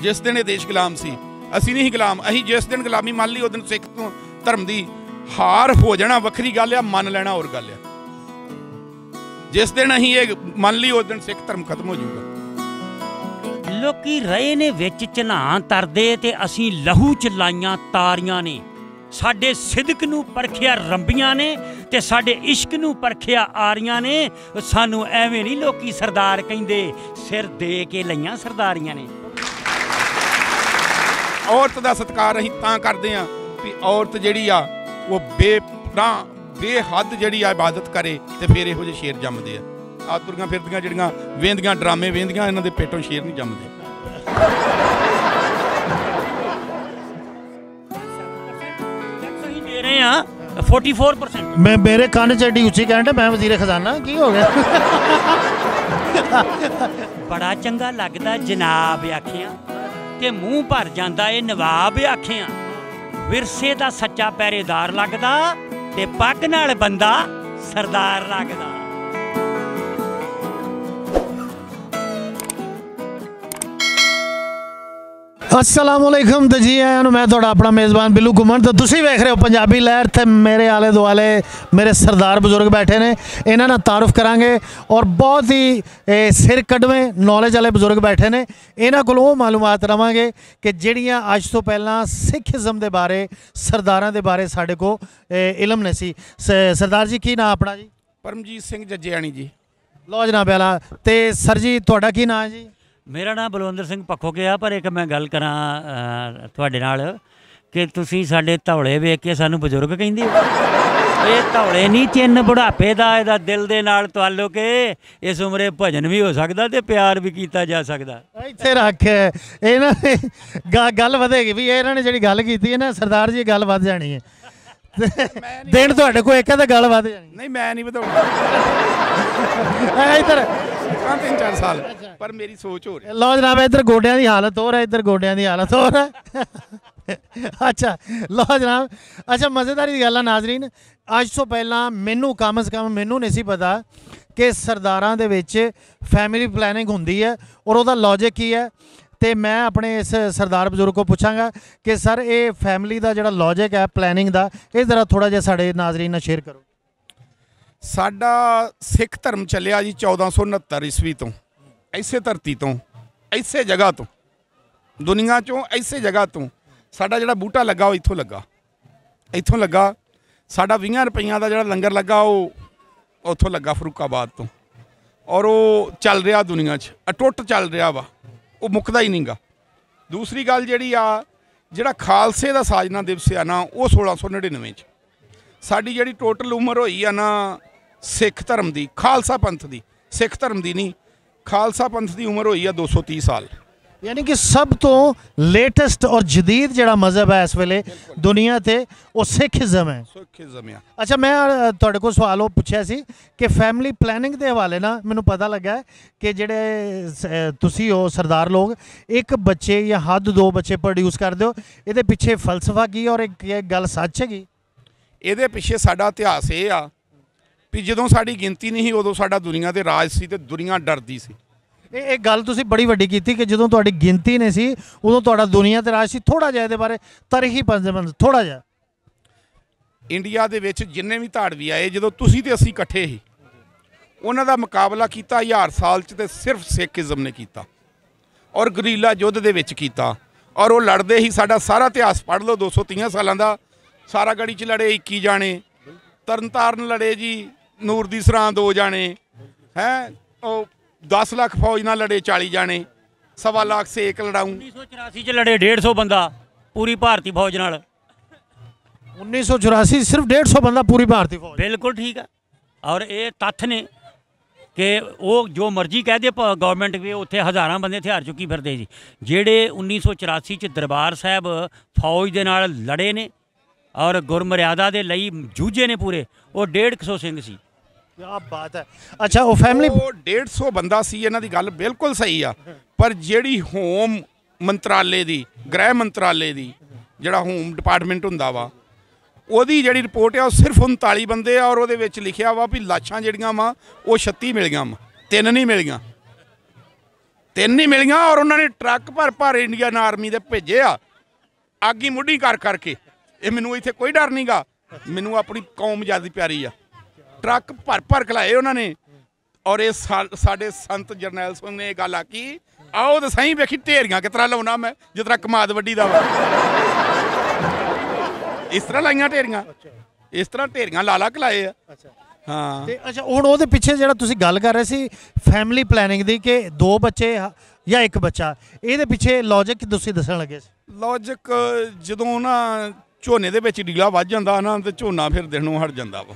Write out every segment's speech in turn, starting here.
जिस दिन ये देश गुलाम सी, असी नहीं गुलाम। असीं जिस दिन गुलामी मान ली उस दिन सिख तो धर्म की हार हो जाना वखरी गल आ, मान लेना और गल आ। जिस दिन असीं ये मान ली उस दिन सिख धर्म खत्म हो जाऊगा। लोकी रहे ने विच झनां तरदे ते असीं लहू च लाइयां तारियां ने। साडे सिदक नूं परखिया रंबियां ने ते साडे इश्क नूं परखिया आरियां ने। सानू एवें नहीं लोकी सरदार कहिंदे, सिर दे के लईयां सरदारियां ने। औरत का सत्कार असीं तां करदे आ भी औरत जिहड़ी आ वो बेहद जिहड़ी आ इबादत करे ते फिर इहो ਜਿਹੇ शेर जमदे आ। तुरियां फिरदियां ਜਿਹੜੀਆਂ वेंदियां ड्रामे वेंदियां इन्हां दे पेटों शेर नहीं जमदे। दे रहे हैं 44%। मैं मेरे कान च एडी उच्ची कहण मैं वजीर खजाना की हो गया। बड़ा चंगा लगदा जनाब आखियां ते मूँह भर जांदा ए नवाब आखियां। विरसे दा सच्चा पहरेदार लगदा ते पग नाल बंदा सरदार लगदा। अस्सलामुअलैकुम तो जी आया मैं थोड़ा अपना मेज़बान बिल्लू घुमन। तो तुसी वेख रहे हो पंजाबी लहर ते मेरे आले दुआले मेरे सरदार बुजुर्ग बैठे ने, इन्हां नाल तारुफ करांगे और बहुत ही सिर कड़वें नॉलेज वाले बुजुर्ग बैठे ने। इन्हां कोलों मालूमात लवांगे कि जिहड़ियां अज तो पहलां सिखिज़म दे बारे सरदारां दे बारे साडे को इलम नहीं सी। सरदार जी की नाम अपना जी? परमजीत सिंह जज्जेआणी जी। लो जनाब पहला ते सर जी तुहाडा की नाम है जी? मेरा नाम बलवंतर सिंह पखोके आ। पर एक मैं गल करां तुहाडे नाल कि तुसीं साडे धौले वेख के सानूं बजुर्ग कहिंदे हो। ये धौले नहीं, चिन्ह बुढ़ापे दा इहदा दिल दे नाल ताल्लुक है। इस उमरे भजन भी हो सकदा ते प्यार भी कीता जा सकदा। इत्थे रख इन्हां ने गल वधेगी भी इन्हां ने जिहड़ी गल कीती है ना सरदार जी गल वध जानी है। दिन तुहाडे कोल एक है गल वध जानी नहीं, मैं नहीं वधाउणा इधर 3-4 साल पर मेरी सोच हो रही। लो जनाब इधर गोडियां की हालत हो रहा है, इधर गोडियां की हालत हो रहा है। अच्छा लो जनाब। अच्छा मज़ेदारी गल है नाजरीन, अज तो पहला मैनू कम से कम मैनू नहीं सी पता कि सरदारां दे विच फैमिली प्लैनिंग हुंदी है और उसका लॉजिक की है। तो मैं अपने इस सरदार बजुर्ग को पूछांगा कि सर ये फैमिली का जो लॉजिक है प्लैनिंग का ये जरा थोड़ा जिहा साडे नाजरीन नाल शेयर करो। साडा सिख धर्म चलिया जी 1469 ईस्वी तो, ऐसे धरती तो, ऐसे जगह तो, दुनिया चों ऐसे जगह तो साडा जिहड़ा बूटा लगा वो इत्थों लगा, इत्थों लगा। साडा 20 रुपइयां दा जिहड़ा लंगर लगा वो उत्थों लगा फरूकाबाद तो, और वो चल रहा दुनिया च अटुट चल रहा वा, वो मुकदा ही नहीं गा। दूसरी गल जिहड़ी आ जिहड़ा खालसे दा साजना दिवस आ ना वो 1699 च। साडी जिहड़ी टोटल उम्र होई आ ना सिख धर्म की, खालसा पंथ की, सिख धर्म की नहीं, खालसा पंथ की उम्र हुई है 230 साल। यानी कि सब तो लेटेस्ट और जदीद जिहड़ा मजहब है इस वेले दुनिया ते वो सिखिज़म है। सिखिज़म है। अच्छा मैं तुहाडे कोल सवाल वो पूछा सी कि फैमिली प्लैनिंग के हवाले ना मैनूं पता लगा है कि जिहड़े तुसीं हो सरदार लोग एक बच्चे या हद 2 बच्चे प्रोड्यूस करदे हो, इहदे पिछे फलसफा की और एक गल सच हैगी? इहदे पिछे साडा इतिहास ये आ भी जदों साडी गिनती नहीं उदों साडा दुनिया ते राज सी ते दुनिया डरदी सी। एक गल तुसीं बड़ी वड्डी कीती कि जदों तुहाडी गिनती नहीं सी उदों तुहाडा दुनिया ते राज सी। थोड़ा जिहा इहदे बारे तारीखी पंजबंद थोड़ा जिहा। इंडिया दे विच जिन्ने भी धाड़वी आए जदों तुसीं ते असीं इकट्ठे ही उन्हां दा मुकाबला कीता 1000 साल च ते सिर्फ सिखिज़म ने कीता और गरीला युद्ध दे विच कीता। और वो लड़दे ही साडा सारा इतिहास पढ़ लो 230 सालां दा। सारा गढ़ी च लड़े 21 जाने, तरनताਰਨ लड़े जी नूर दी सरां 2 जाने हैं, 10 लाख फौज नाल लड़े 40 जाने, 1.25 लाख से एक लड़ाऊं। 1984 च लड़े 150 बंदा पूरी भारतीय फौज नाल। 1984 सिर्फ 150 बंदा पूरी भारतीय फौज। बिल्कुल ठीक है। और ये तत्थ ने कि वो जो मर्जी कह दे गौरमेंट भी उत्थे हज़ारां बंदे हथियार चुकी फिरदे जी। जेड़े 1984 च दरबार साहब फौज दे नाल लड़े ने और गुरमर्यादा दे लई जूझे ने पूरे, वो 150 सिंह सी। क्या बात है। अच्छा वो फैमिली 150 बंदा सी, इन्हां दी गल बिल्कुल सही आ। पर जिहड़ी होम मंत्रालय दी, गृह मंत्रालय दी जिहड़ा होम डिपार्टमेंट हुंदा वा ਉਹਦੀ ਜਿਹੜੀ ਰਿਪੋर्ट है सिर्फ 39 बंदे और ਉਹਦੇ ਵਿੱਚ ਲਿਖਿਆ ਵਾ ਵੀ ਲਾਸ਼ਾਂ ਜਿਹੜੀਆਂ ਵਾ ਉਹ 36 ਮਿਲੀਆਂ ਵਾ, 3 नहीं मिलियां। 3 ही मिलियां और उन्होंने ट्रक भर इंडियन आर्मी दे भेजे आ आगी मुढ़ी कर करके। ये मैनू इत्थे कोई डर नहीं गा, मैनू अपनी कौम ज़्यादा प्यारी आ। ट्रक भर खलाए उन्होंने और ये साडे संत जरनैल सिंह ने गल आखी, आओ तो सही वेखी ढेरियां किस तरह लाउना मैं, जिस तरह कमाद वड्डी दा वा इस तरह लाइयां ढेरियां, इस तरह ढेरियां लाला खलाए आ। हाँ ਤੇ ਅੱਛਾ ਹੁਣ ਉਹਦੇ ਪਿੱਛੇ ਜਿਹੜਾ ਤੁਸੀਂ ਗੱਲ ਕਰ ਰਹੇ ਸੀ ਫੈਮਿਲੀ ਪਲੈਨਿੰਗ ਦੀ ਕਿ 2 ਬੱਚੇ ਜਾਂ 1 ਬੱਚਾ, ਇਹਦੇ ਪਿੱਛੇ ਲੌਜਿਕ ਤੁਸੀਂ ਦੱਸਣ ਲੱਗੇ ਸੀ। ਲੌਜਿਕ ਜਦੋਂ ਨਾ ਝੋਨੇ ਦੇ ਵਿੱਚ ਡੀਲਾ ਵੱਜ ਜਾਂਦਾ ਨਾ ਤੇ ਝੋਨਾ ਫਿਰ ਦਿਖਣੋਂ ਹਟ ਜਾਂਦਾ ਵਾ,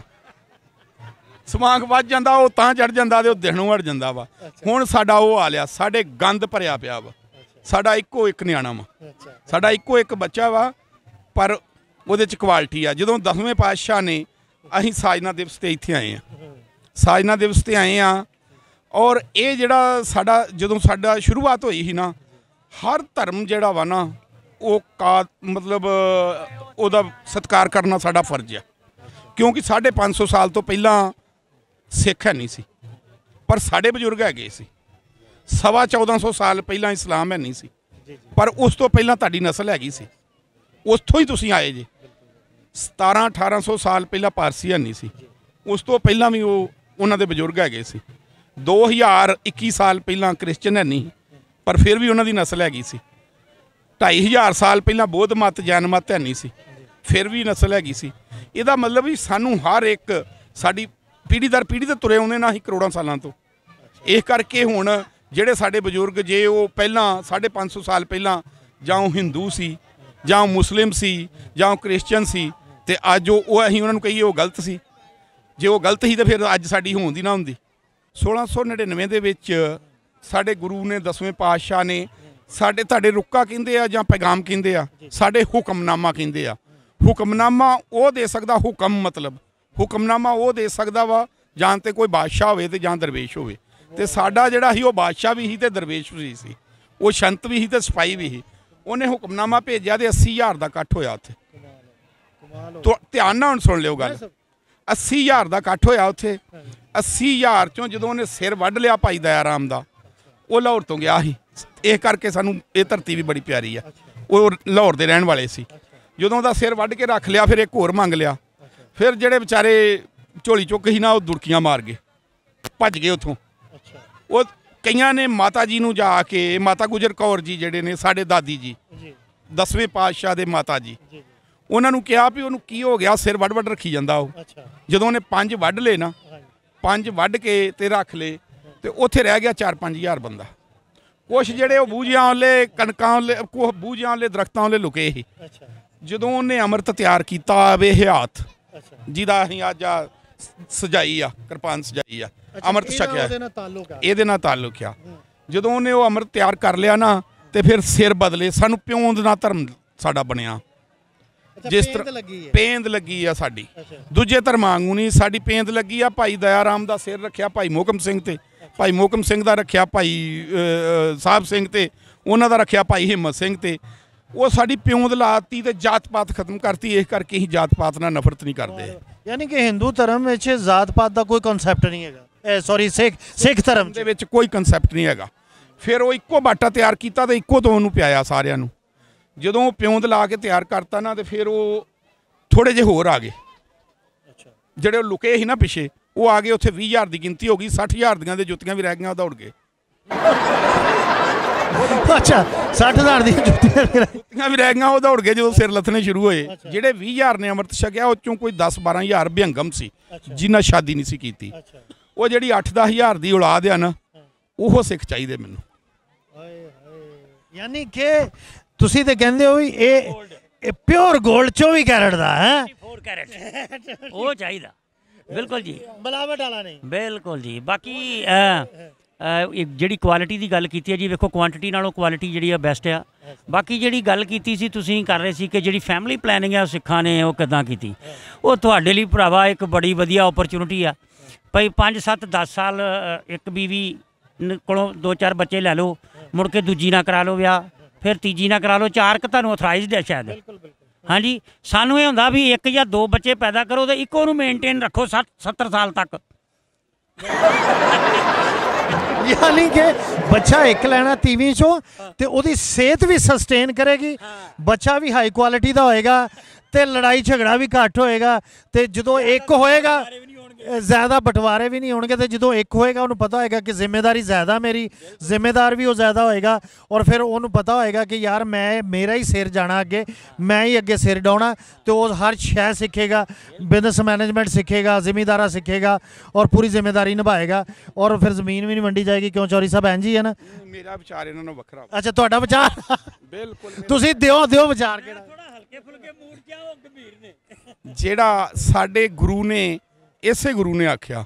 ਸਮਾਂਕ ਵੱਜ ਜਾਂਦਾ ਉਹ ਤਾਂ ਚੜ ਜਾਂਦਾ ਤੇ ਉਹ ਦਿਖਣੋਂ ਹਟ ਜਾਂਦਾ ਵਾ। ਹੁਣ ਸਾਡਾ ਉਹ ਆ ਲਿਆ, ਸਾਡੇ ਗੰਦ ਭਰਿਆ ਪਿਆ ਵਾ। ਸਾਡਾ ਇੱਕੋ ਇੱਕ ਨਿਆਣਾ ਵਾ, ਸਾਡਾ ਇੱਕੋ ਇੱਕ ਬੱਚਾ ਵਾ, ਪਰ ਉਹਦੇ 'ਚ ਕੁਆਲਿਟੀ ਆ। ਜਦੋਂ 10ਵੇਂ ਪਾਤਸ਼ਾਹ ਨੇ ਅਸੀਂ ਸਾਜਨਾ ਦਿਵਸ 'ਤੇ ਇੱਥੇ ਆਏ ਹਾਂ, ਸਾਜਨਾ ਦਿਵਸ 'ਤੇ ਆਏ ਹਾਂ ਔਰ ਇਹ ਜਿਹੜਾ ਸਾਡਾ ਜਦੋਂ ਸਾਡਾ ਸ਼ੁਰੂਆਤ ਹੋਈ ਸੀ ਨਾ, ਹਰ ਧਰਮ ਜਿਹੜਾ ਵਾ ਨਾ ਉਹ ਮਤਲਬ ਉਹਦਾ ਸਤਿਕਾਰ ਕਰਨਾ ਸਾਡਾ ਫਰਜ਼ ਆ, ਕਿਉਂਕਿ 550 ਸਾਲ ਤੋਂ ਪਹਿਲਾਂ ਸਿੱਖ ਹੈ ਨਹੀਂ ਸੀ, ਪਰ ਸਾਡੇ ਬਜ਼ੁਰਗ ਹੈਗੇ ਸੀ। 1450 ਸਾਲ ਪਹਿਲਾਂ ਇਸਲਾਮ ਹੈ ਨਹੀਂ ਸੀ, ਪਰ ਉਸ ਤੋਂ ਪਹਿਲਾਂ ਤੁਹਾਡੀ ਨਸਲ ਹੈਗੀ ਸੀ, ਉੱਥੋਂ ਹੀ ਤੁਸੀਂ ਆਏ ਜੇ। 1700-1800 ਸਾਲ ਪਹਿਲਾਂ ਪਾਰਸੀ ਹੈ ਨਹੀਂ ਸੀ, ਉਸ ਤੋਂ ਪਹਿਲਾਂ ਵੀ ਉਹਨਾਂ ਦੇ ਬਜ਼ੁਰਗ ਹੈਗੇ ਸੀ। 2021 ਸਾਲ ਪਹਿਲਾਂ ਕ੍ਰਿਸਚਨ ਹੈ ਨਹੀਂ, ਪਰ ਫਿਰ ਵੀ ਉਹਨਾਂ ਦੀ ਨਸਲ ਹੈਗੀ ਸੀ। 2500 ਸਾਲ ਪਹਿਲਾਂ ਬੌਧ ਮਤ ਜੈਨ ਮਤ ਹੈ ਨਹੀਂ ਸੀ, ਫਿਰ ਵੀ ਨਸਲ ਹੈਗੀ ਸੀ। ਇਹਦਾ ਮਤਲਬ ਵੀ ਸਾਨੂੰ ਹਰ ਇੱਕ ਸਾਡੀ ਪੀੜ੍ਹੀ ਦਰ ਪੀੜ੍ਹੀ 'ਤੇ ਤੁਰੇ ਆਉਂਦੇ ਨਾ ਅਸੀਂ ਕਰੋੜਾਂ ਸਾਲਾਂ ਤੋਂ। ਇਸ ਕਰਕੇ ਹੁਣ ਜਿਹੜੇ ਸਾਡੇ ਬਜ਼ੁਰਗ ਜੇ ਉਹ ਪਹਿਲਾਂ 550 ਸਾਲ ਪਹਿਲਾਂ ਜਾਂ ਉਹ ਹਿੰਦੂ ਸੀ ਜਾਂ ਉਹ ਮੁਸਲਿਮ ਸੀ ਜਾਂ ਉਹ ਕ੍ਰਿਸਚਨ ਸੀ, ਤੇ ਅੱਜ ਉਹ ਅਸੀਂ ਉਹਨਾਂ ਨੂੰ ਕਹੀਏ ਉਹ ਗਲਤ ਸੀ। ਜੇ ਉਹ ਗਲਤ ਸੀ ਤਾਂ ਫਿਰ ਅੱਜ ਸਾਡੀ ਹੋਂਦ ਹੀ ਨਾ ਹੁੰਦੀ। 1699 ਦੇ ਵਿੱਚ ਸਾਡੇ ਗੁਰੂ ਨੇ 10ਵੇਂ ਪਾਤਸ਼ਾਹ ਨੇ ਸਾਡੇ ਤੁਹਾਡੇ ਰੁੱਕਾ ਕਹਿੰਦੇ ਆ ਜਾਂ ਪੈਗਾਮ ਕਹਿੰਦੇ ਆ, ਸਾਡੇ ਹੁਕਮਨਾਮਾ ਕਹਿੰਦੇ ਆ। ਹੁਕਮਨਾਮਾ ਉਹ ਦੇ ਸਕਦਾ, ਹੁਕਮ ਮਤਲਬ ਹੁਕਮਨਾਮਾ ਉਹ ਦੇ ਸਕਦਾ ਵਾ ਜਾਂ ਤੇ ਕੋਈ ਬਾਦਸ਼ਾਹ ਹੋਵੇ ਤੇ ਜਾਂ ਦਰਵੇਸ਼ ਹੋਵੇ। ਤੇ ਸਾਡਾ ਜਿਹੜਾ ਸੀ ਉਹ ਬਾਦਸ਼ਾਹ ਵੀ ਸੀ ਤੇ ਦਰਵੇਸ਼ ਵੀ ਸੀ, ਉਹ ਸੰਤ ਵੀ ਸੀ ਤੇ ਸਿਪਾਹੀ ਵੀ ਸੀ। ਉਹਨੇ ਹੁਕਮਨਾਮਾ ਭੇਜਿਆ ਤੇ 80,000 ਦਾ ਇਕੱਠ ਹੋਇਆ ਉੱਥੇ। ਧਿਆਨ ਨਾਲ ਹੁਣ ਸੁਣ ਲਿਓ ਗੱਲ, 80,000 ਦਾ ਇਕੱਠ ਹੋਇਆ ਉੱਥੇ। 80,000 ਚੋਂ ਜਦੋਂ ਉਹਨੇ ਸਿਰ ਵੱਢ ਲਿਆ ਭਾਈ ਦਇਆ ਰਾਮ ਦਾ, ਉਹ ਲਾਹੌਰ ਤੋਂ ਗਿਆ ਸੀ। ਇਹ ਕਰਕੇ ਸਾਨੂੰ ਇਹ ਧਰਤੀ ਵੀ ਬੜੀ ਪਿਆਰੀ ਆ। ਉਹ ਲਾਹੌਰ ਦੇ ਰਹਿਣ ਵਾਲੇ ਸੀ। ਜਦੋਂ ਉਹਦਾ ਸਿਰ ਵੱਢ ਕੇ ਰੱਖ ਲਿਆ, ਫਿਰ ਇੱਕ ਹੋਰ ਮੰਗ ਲਿਆ। ਫਿਰ ਜਿਹੜੇ ਵਿਚਾਰੇ ਝੋਲੀ ਚੁੱਕ ਸੀ ਨਾ, ਉਹ ਦੁੜਕੀਆਂ ਮਾਰ ਗਏ, ਭੱਜ ਗਏ ਉੱਥੋਂ। ਉਹ ਕਈਆਂ ਨੇ ਮਾਤਾ ਜੀ ਨੂੰ ਜਾ ਕੇ, ਮਾਤਾ ਗੁਜਰ ਕੌਰ ਜੀ ਜਿਹੜੇ ਨੇ ਸਾਡੇ ਦਾਦੀ ਜੀ 10ਵੇਂ ਪਾਤਸ਼ਾਹ ਦੇ ਮਾਤਾ ਜੀ, ਉਹਨਾਂ ਨੂੰ ਕਿਹਾ ਵੀ ਉਹਨੂੰ ਕੀ ਹੋ ਗਿਆ, ਸਿਰ ਵੱਢ ਵੱਢ ਰੱਖੀ ਜਾਂਦਾ ਉਹ। ਜਦੋਂ ਉਹਨੇ 5 ਵੱਢ ਲਏ ਨਾ, 5 ਵੱਢ ਕੇ ਤੇ ਰੱਖ ਲਏ, ਤੇ ਉੱਥੇ ਰਹਿ ਗਿਆ 4-5 ਹਜ਼ਾਰ ਬੰਦਾ। ਕੁਛ ਜਿਹੜੇ ਉਹ ਬੂਝਿਆਂ ਵਾਲੇ ਕਣਕਾਂ ਵਾਲੇ, ਕੁਛ ਬੂਝਿਆਂ ਵਾਲੇ ਦਰਖਤਾਂ ਵਾਲੇ ਲੁਕੇ ਸੀ। ਜਦੋਂ ਉਹਨੇ ਅੰਮ੍ਰਿਤ ਤਿਆਰ ਕੀਤਾ ਬੇਹਯਾਤ, ਜਿਹਦਾ ਅਸੀਂ ਅੱਜ ਆ ਸਜਾਈ ਆ, ਕਿਰਪਾਨ ਸਜਾਈ ਆ, ਅੰਮ੍ਰਿਤ ਛਕਿਆ, ਇਹਦੇ ਨਾਲ ਤਾਲੁਕ ਆ। ਜਦੋਂ ਉਹਨੇ ਉਹ ਅੰਮ੍ਰਿਤ ਤਿਆਰ ਕਰ ਲਿਆ ਨਾ, ਤੇ ਫਿਰ ਸਿਰ ਬਦਲੇ। ਸਾਨੂੰ ਪਿਉਂਦ ਨਾਲ ਧਰਮ ਸਾਡਾ ਬਣਿਆ। ਜਿਸ ਤਰ੍ਹਾਂ ਪੇਂਦ ਲੱਗੀ ਆ ਸਾਡੀ, ਦੂਜੇ ਧਰਮਾਂ ਵਾਂਗੂ ਨਹੀਂ, ਸਾਡੀ ਪੇਂਦ ਲੱਗੀ ਆ। ਭਾਈ ਦਇਆ ਰਾਮ ਦਾ ਸਿਰ ਰੱਖਿਆ ਭਾਈ ਮੋਹਕਮ ਸਿੰਘ ਤੇ, ਭਾਈ ਮੋਹਕਮ ਸਿੰਘ ਦਾ ਰੱਖਿਆ ਭਾਈ ਸਾਹਿਬ ਸਿੰਘ ਤੇ, ਉਹਨਾਂ ਦਾ ਰੱਖਿਆ ਭਾਈ ਹਿੰਮਤ ਸਿੰਘ ਤੇ। ਉਹ ਸਾਡੀ ਪਿਉਂਦ ਲਾਤੀ ਤੇ ਜਾਤ ਪਾਤ ਖਤਮ ਕਰਤੀ। ਇਸ ਕਰਕੇ ਅਸੀਂ ਜਾਤ ਪਾਤ ਨਾਲ ਨਫ਼ਰਤ ਨਹੀਂ ਕਰਦੇ। ਯਾਨੀ ਕਿ ਹਿੰਦੂ ਧਰਮ ਵਿੱਚ ਜਾਤ ਪਾਤ ਦਾ ਕੋਈ ਕਨਸੈਪਟ ਨਹੀਂ ਹੈਗਾ। ਸੌਰੀ, ਸਿੱਖ ਧਰਮ ਦੇ ਵਿੱਚ ਕੋਈ ਕਨਸੈਪਟ ਨਹੀਂ ਹੈਗਾ। ਫਿਰ ਉਹ ਇੱਕੋ ਬਾਟਾ ਤਿਆਰ ਕੀਤਾ ਤੇ ਇੱਕੋ ਤੋਂ ਉਹਨੂੰ ਪਿਆਇਆ ਸਾਰਿਆਂ ਨੂੰ। ਜਦੋਂ ਉਹ ਪਿਉਂਦ ਲਾ ਕੇ ਤਿਆਰ ਕਰਤਾ ਨਾ, ਤੇ ਫਿਰ ਉਹ ਥੋੜ੍ਹੇ ਜਿਹੇ ਹੋਰ ਆ ਗਏ, ਜਿਹੜੇ ਉਹ ਲੁਕੇ ਸੀ ਨਾ ਪਿੱਛੇ, ਉਹ ਆ ਗਏ। ਉੱਥੇ 20,000 ਦੀ ਗਿਣਤੀ ਹੋ ਗਈ, 60,000 ਦੀਆਂ ਦੇ ਜੁੱਤੀਆਂ ਵੀ ਰਹਿ ਗਈਆਂ, ਉਹ ਦੌੜ ਗਏ। ਅੱਛਾ, 60,000 ਦੀਆਂ ਜੁੱਤੀਆਂ ਵੀ ਰਹਿ ਗਈਆਂ, ਉਹ ਦੌੜ ਗਏ ਜਦੋਂ ਸਿਰ ਲੱਥਣੇ ਸ਼ੁਰੂ ਹੋਏ। ਜਿਹੜੇ 20,000 ਨੇ ਅੰਮ੍ਰਿਤ ਛਕਿਆ, ਉਹ ਚੋਂ ਕੋਈ 10-12,000 ਭਿਅੰਗਮ ਸੀ, ਜਿਨ੍ਹਾਂ ਸ਼ਾਦੀ ਨਹੀਂ ਸੀ ਕੀਤੀ। ਉਹ ਜਿਹੜੀ 8-10,000 ਦੀ ਔਲਾਦ ਆ ਨਾ, ਉਹ ਸਿੱਖ ਚਾਹੀਦੇ ਮੈਨੂੰ। ਯਾਨੀ ਕਿ ਤੁਸੀਂ ਤੇ ਕਹਿੰਦੇ ਹੋ ਵੀ ਇਹ ਪਿਓਰ 골ਡ 24 ਕੈਰਟ ਦਾ ਹੈ, 4 ਕੈਰਟ ਉਹ ਚਾਹੀਦਾ। ਬਿਲਕੁਲ ਜੀ, ਮਿਲਾਵਟ ਵਾਲਾ ਨਹੀਂ। ਬਿਲਕੁਲ ਜੀ। ਬਾਕੀ ਜਿਹੜੀ ਕੁਆਲਿਟੀ ਦੀ ਗੱਲ ਕੀਤੀ ਹੈ ਜੀ, ਵੇਖੋ ਕੁਆਂਟੀਟੀ ਨਾਲੋਂ ਕੁਆਲਿਟੀ ਜਿਹੜੀ ਆ ਬੈਸਟ ਆ। ਬਾਕੀ ਜਿਹੜੀ ਗੱਲ ਕੀਤੀ ਸੀ ਤੁਸੀਂ ਕਰ ਰਹੇ ਸੀ ਕਿ ਜਿਹੜੀ ਫੈਮਿਲੀ ਪਲੈਨਿੰਗ ਆ ਸਿੱਖਾਂ ਨੇ ਉਹ ਕਿੱਦਾਂ ਕੀਤੀ, ਉਹ ਤੁਹਾਡੇ ਲਈ ਭਰਾਵਾ ਇੱਕ ਬੜੀ ਵਧੀਆ ਓਪਰਚੁਨਿਟੀ ਆ। ਭਾਈ 5-7-10 ਸਾਲ ਇੱਕ ਬੀਵੀ ਕੋਲੋਂ 2-4 ਬੱਚੇ ਲੈ ਲਓ, ਮੁੜ ਕੇ ਦੂਜੀ ਨਾ ਕਰਾ ਲਓ ਵਿਆਹ, ਫਿਰ ਤੀਜੀ ਨਾ ਕਰਾ ਲਓ, 4 ਤੁਹਾਨੂੰ ਅਥਰਾਈਜ਼ਡ ਹੈ ਸ਼ਾਇਦ। ਹਾਂਜੀ, ਸਾਨੂੰ ਇਹ ਹੁੰਦਾ ਵੀ 1 ਜਾਂ 2 ਬੱਚੇ ਪੈਦਾ ਕਰੋ ਤੇ ਇੱਕੋ ਨੂੰ ਮੇਨਟੇਨ ਰੱਖੋ 60-70 ਸਾਲ ਤੱਕ। यानी कि बच्चा एक लेना तीवी चो ते ओदी सेहत भी सस्टेन करेगी, बच्चा भी हाई क्वालिटी का होएगा ते लड़ाई झगड़ा भी घट होएगा ते जो एक होएगा ज़्यादा बंटवारे भी नहीं होंगे तो जो एक होएगा उन्होंने पता होएगा कि जिम्मेदारी ज़्यादा मेरी जिम्मेदार भी वो ज़्यादा होएगा और फिर उन्होंने पता होएगा कि यार मैं मेरा ही सिर जाना अगे, मैं ही अगे सिर डाउना, तो वो हर शय सीखेगा, बिजनेस मैनेजमेंट सीखेगा, जिमीदारा सीखेगा और पूरी जिम्मेदारी निभाएगा और फिर ज़मीन भी नहीं वंडी जाएगी। क्यों चौरी साहब इंज ही है ना? मेरा विचार इन्होंने वखरा। अच्छा तुहाडा विचार बिल्कुल तुसीं दिओ दिओ विचार केड़ा ਜਿਹੜਾ ਸਾਡੇ ਗੁਰੂ ਨੇ ਇਸੇ ਗੁਰੂ ਨੇ ਆਖਿਆ,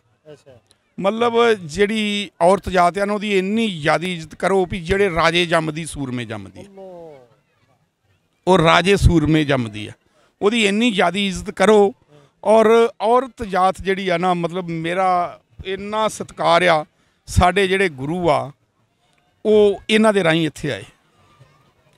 ਮਤਲਬ ਜਿਹੜੀ ਔਰਤ ਜਾਤਿਆਂ ਨੂੰ ਉਹਦੀ ਇੰਨੀ ਜ਼ਿਆਦਾ ਇੱਜ਼ਤ ਕਰੋ ਵੀ ਜਿਹੜੇ ਰਾਜੇ ਜੰਮਦੀ ਸੂਰਮੇ ਜੰਮਦੀ, ਉਹ ਰਾਜੇ ਸੂਰਮੇ ਜੰਮਦੀ ਆ, ਉਹਦੀ ਇੰਨੀ ਜ਼ਿਆਦਾ ਇੱਜ਼ਤ ਕਰੋ। ਔਰ ਔਰਤ ਜਾਤ ਜਿਹੜੀ ਆ ਨਾ, ਮਤਲਬ ਮੇਰਾ ਇੰਨਾ ਸਤਿਕਾਰ ਆ, ਸਾਡੇ ਜਿਹੜੇ ਗੁਰੂ ਆ ਉਹ ਇਹਨਾਂ ਦੇ ਰਾਹੀਂ ਇੱਥੇ ਆਏ,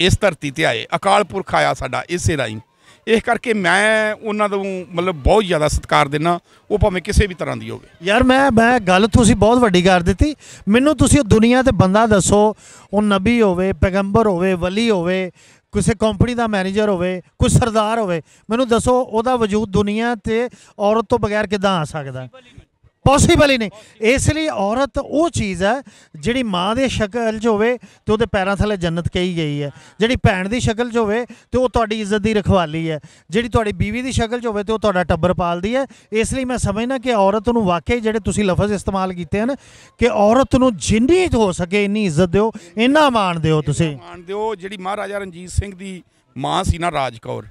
ਇਸ ਧਰਤੀ ਤੇ ਆਏ, ਅਕਾਲ ਪੁਰਖ ਆਇਆ ਸਾਡਾ ਇਸੇ ਰਾਹੀਂ। ਇਸ ਕਰਕੇ ਮੈਂ ਉਹਨਾਂ ਨੂੰ ਮਤਲਬ ਬਹੁਤ ਜ਼ਿਆਦਾ ਸਤਿਕਾਰ ਦਿੰਦਾ, ਉਹ ਭਾਵੇਂ ਕਿਸੇ ਵੀ ਤਰ੍ਹਾਂ ਦੀ ਹੋਵੇ। ਯਾਰ ਮੈਂ ਗੱਲ ਤੁਸੀਂ ਬਹੁਤ ਵੱਡੀ ਕਰ ਦਿੱਤੀ। ਮੈਨੂੰ ਤੁਸੀਂ ਦੁਨੀਆ ਤੇ ਬੰਦਾ ਦੱਸੋ, ਉਹ ਨਬੀ ਹੋਵੇ, ਪੈਗੰਬਰ ਹੋਵੇ, ਵਲੀ ਹੋਵੇ, ਕਿਸੇ ਕੰਪਨੀ ਦਾ ਮੈਨੇਜਰ ਹੋਵੇ, ਕੋਈ ਸਰਦਾਰ ਹੋਵੇ, ਮੈਨੂੰ ਦੱਸੋ ਉਹਦਾ ਵਜੂਦ ਦੁਨੀਆ ਤੇ ਔਰਤ ਤੋਂ ਬਗੈਰ ਕਿੱਦਾਂ ਆ ਸਕਦਾ? ਪੋਸੀਬਲ ਹੀ ਨਹੀਂ। ਇਸ ਲਈ ਔਰਤ ਉਹ ਚੀਜ਼ ਹੈ ਜਿਹੜੀ ਮਾਂ ਦੇ ਸ਼ਕਲ 'ਚ ਹੋਵੇ ਤੇ ਉਹਦੇ ਪੈਰਾਂ ਥੱਲੇ ਜੰਨਤ ਕਹੀ ਗਈ ਹੈ, ਜਿਹੜੀ ਭੈਣ ਦੀ ਸ਼ਕਲ 'ਚ ਹੋਵੇ ਤੇ ਉਹ ਤੁਹਾਡੀ ਇੱਜ਼ਤ ਦੀ ਰਖਵਾਲੀ ਹੈ, ਜਿਹੜੀ ਤੁਹਾਡੀ ਬੀਵੀ ਦੀ ਸ਼ਕਲ 'ਚ ਹੋਵੇ ਤੇ ਉਹ ਤੁਹਾਡਾ ਟੱਬਰ ਪਾਲਦੀ ਹੈ। ਇਸ ਲਈ ਮੈਂ ਸਮਝਦਾ ਕਿ ਔਰਤ ਨੂੰ ਵਾਕਈ ਜਿਹੜੇ ਤੁਸੀਂ ਲਫ਼ਜ਼ ਇਸਤੇਮਾਲ ਕੀਤੇ ਹਨ ਕਿ ਔਰਤ ਨੂੰ ਜਿੰਨੀ ਹੋ ਸਕੇ ਇੰਨੀ ਇੱਜ਼ਤ ਦਿਓ, ਇੰਨਾ ਮਾਣ ਦਿਓ, ਤੁਸੀਂ ਮਾਣ ਦਿਓ। ਜਿਹੜੀ ਮਹਾਰਾਜਾ ਰਣਜੀਤ ਸਿੰਘ ਦੀ ਮਾਂ ਸੀ ਨਾ, ਰਾਜ ਕੌਰ,